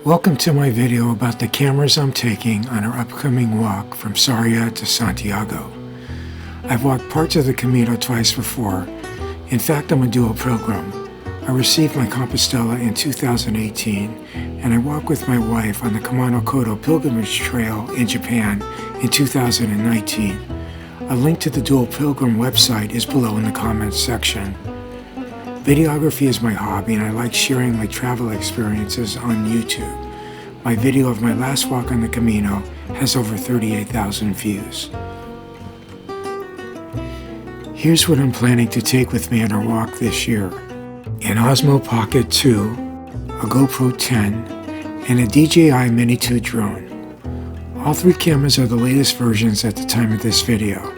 Welcome to my video about the cameras I'm taking on our upcoming walk from Sarria to Santiago. I've walked parts of the Camino twice before. In fact, I'm a dual pilgrim. I received my Compostela in 2018, and I walked with my wife on the Kumano-Kodo Pilgrimage Trail in Japan in 2019. A link to the dual pilgrim website is below in the comments section. Videography is my hobby, and I like sharing my travel experiences on YouTube. My video of my last walk on the Camino has over 38,000 views. Here's what I'm planning to take with me on our walk this year: an Osmo Pocket 2, a GoPro 10, and a DJI Mini 2 drone. All three cameras are the latest versions at the time of this video.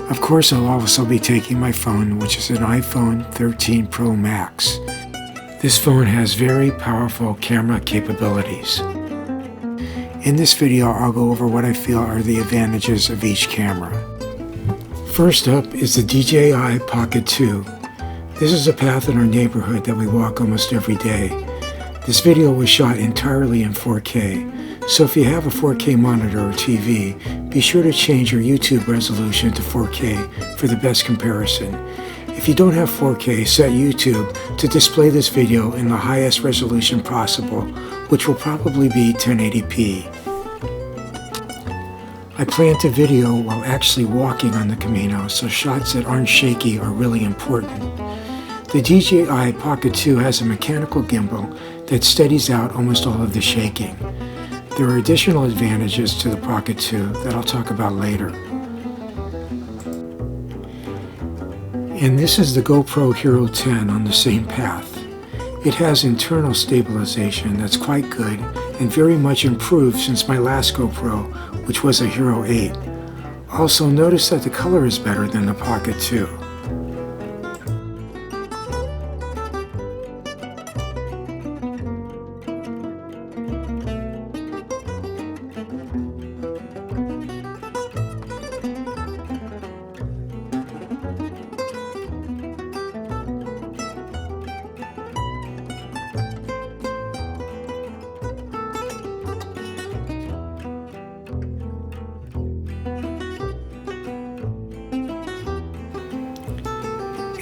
Of course, I'll also be taking my phone, which is an iPhone 13 Pro Max. This phone has very powerful camera capabilities. In this video, I'll go over what I feel are the advantages of each camera. First up is the DJI Pocket 2. This is a path in our neighborhood that we walk almost every day. This video was shot entirely in 4K. So if you have a 4K monitor or TV, be sure to change your YouTube resolution to 4K for the best comparison. If you don't have 4K, set YouTube to display this video in the highest resolution possible, which will probably be 1080p. I plan to video while actually walking on the Camino, so shots that aren't shaky are really important. The DJI Pocket 2 has a mechanical gimbal that steadies out almost all of the shaking. There are additional advantages to the Pocket 2 that I'll talk about later. And this is the GoPro Hero 10 on the same path. It has internal stabilization that's quite good and very much improved since my last GoPro, which was a Hero 8. Also, notice that the color is better than the Pocket 2.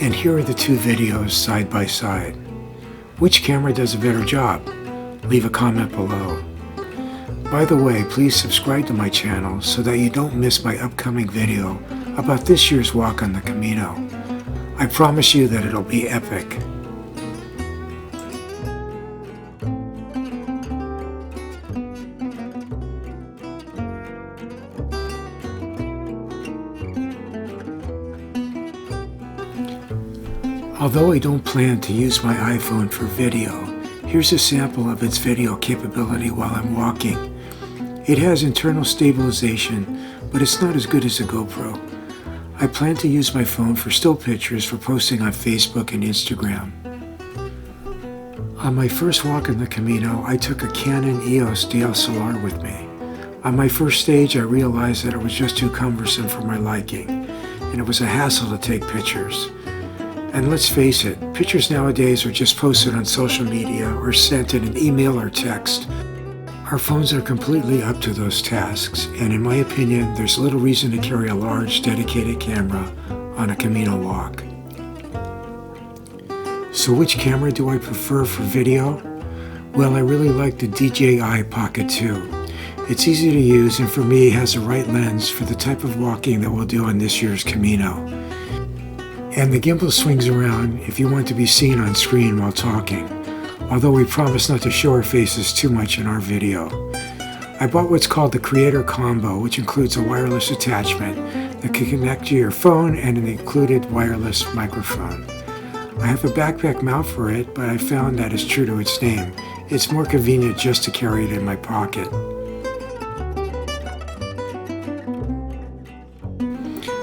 And here are the two videos side by side. Which camera does a better job? Leave a comment below. By the way, please subscribe to my channel so that you don't miss my upcoming video about this year's walk on the Camino. I promise you that it'll be epic. Although I don't plan to use my iPhone for video, here's a sample of its video capability while I'm walking. It has internal stabilization, but it's not as good as a GoPro. I plan to use my phone for still pictures for posting on Facebook and Instagram. On my first walk in the Camino, I took a Canon EOS DSLR with me. On my first stage, I realized that it was just too cumbersome for my liking, and it was a hassle to take pictures. And let's face it, pictures nowadays are just posted on social media or sent in an email or text. Our phones are completely up to those tasks, and in my opinion, there's little reason to carry a large, dedicated camera on a Camino walk. So which camera do I prefer for video? Well, I really like the DJI Pocket 2. It's easy to use, and for me, it has the right lens for the type of walking that we'll do on this year's Camino. And the gimbal swings around if you want to be seen on screen while talking, although we promise not to show our faces too much in our video. I bought what's called the Creator Combo, which includes a wireless attachment that can connect to your phone and an included wireless microphone. I have a backpack mount for it, but I found that it's true to its name. It's more convenient just to carry it in my pocket.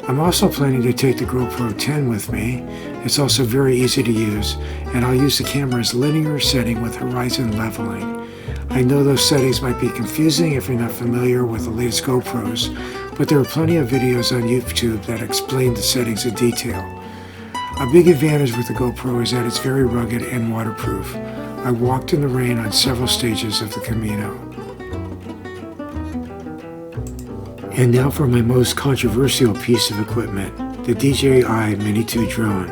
I'm also planning to take the GoPro 10 with me. It's also very easy to use, and I'll use the camera's linear setting with horizon leveling. I know those settings might be confusing if you're not familiar with the latest GoPros, but there are plenty of videos on YouTube that explain the settings in detail. A big advantage with the GoPro is that it's very rugged and waterproof. I walked in the rain on several stages of the Camino. And now for my most controversial piece of equipment, the DJI Mini 2 drone.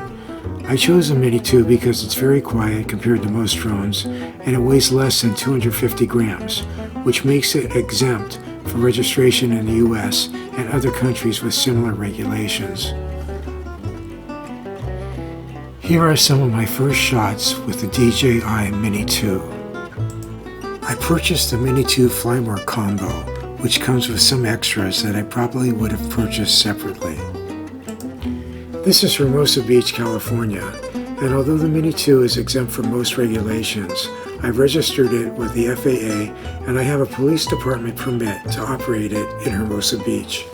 I chose the Mini 2 because it's very quiet compared to most drones, and it weighs less than 250 grams, which makes it exempt for registration in the US and other countries with similar regulations. Here are some of my first shots with the DJI Mini 2. I purchased the Mini 2 Fly More combo, which comes with some extras that I probably would have purchased separately. This is Hermosa Beach, California, and although the Mini 2 is exempt from most regulations, I've registered it with the FAA and I have a police department permit to operate it in Hermosa Beach.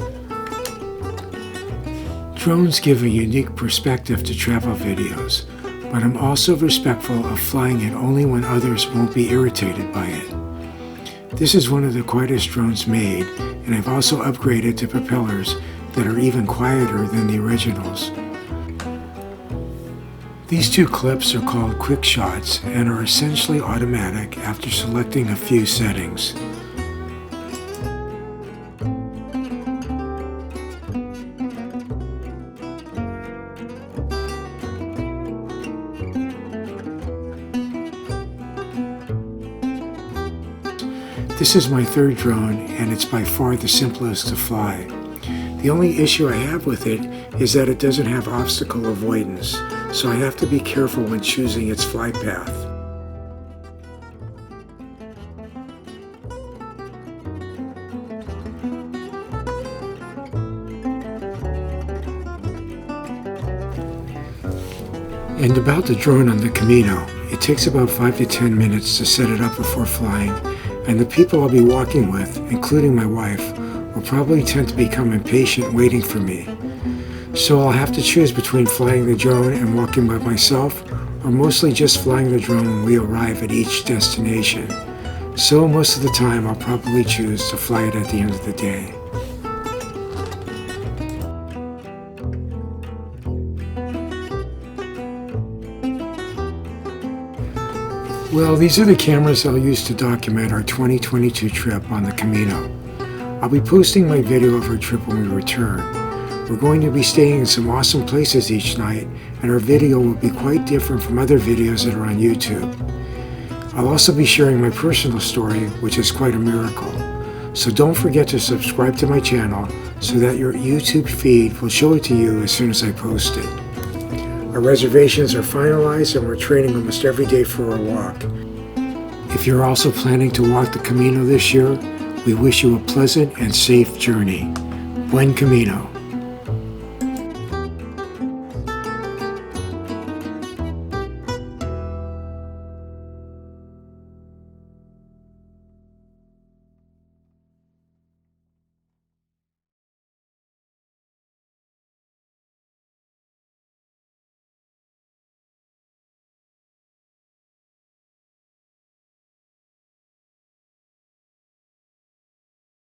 Drones give a unique perspective to travel videos, but I'm also respectful of flying it only when others won't be irritated by it. This is one of the quietest drones made, and I've also upgraded to propellers that are even quieter than the originals. These two clips are called quick shots and are essentially automatic after selecting a few settings. This is my third drone, and it's by far the simplest to fly. The only issue I have with it is that it doesn't have obstacle avoidance, so I have to be careful when choosing its flight path. And about the drone on the Camino, it takes about 5 to 10 minutes to set it up before flying, and the people I'll be walking with, including my wife, will probably tend to become impatient waiting for me. So I'll have to choose between flying the drone and walking by myself, or mostly just flying the drone when we arrive at each destination. So most of the time I'll probably choose to fly it at the end of the day. Well, these are the cameras I'll use to document our 2022 trip on the Camino. I'll be posting my video of our trip when we return. We're going to be staying in some awesome places each night, and our video will be quite different from other videos that are on YouTube. I'll also be sharing my personal story, which is quite a miracle. So don't forget to subscribe to my channel so that your YouTube feed will show it to you as soon as I post it. Our reservations are finalized and we're training almost every day for a walk. If you're also planning to walk the Camino this year, we wish you a pleasant and safe journey. Buen Camino.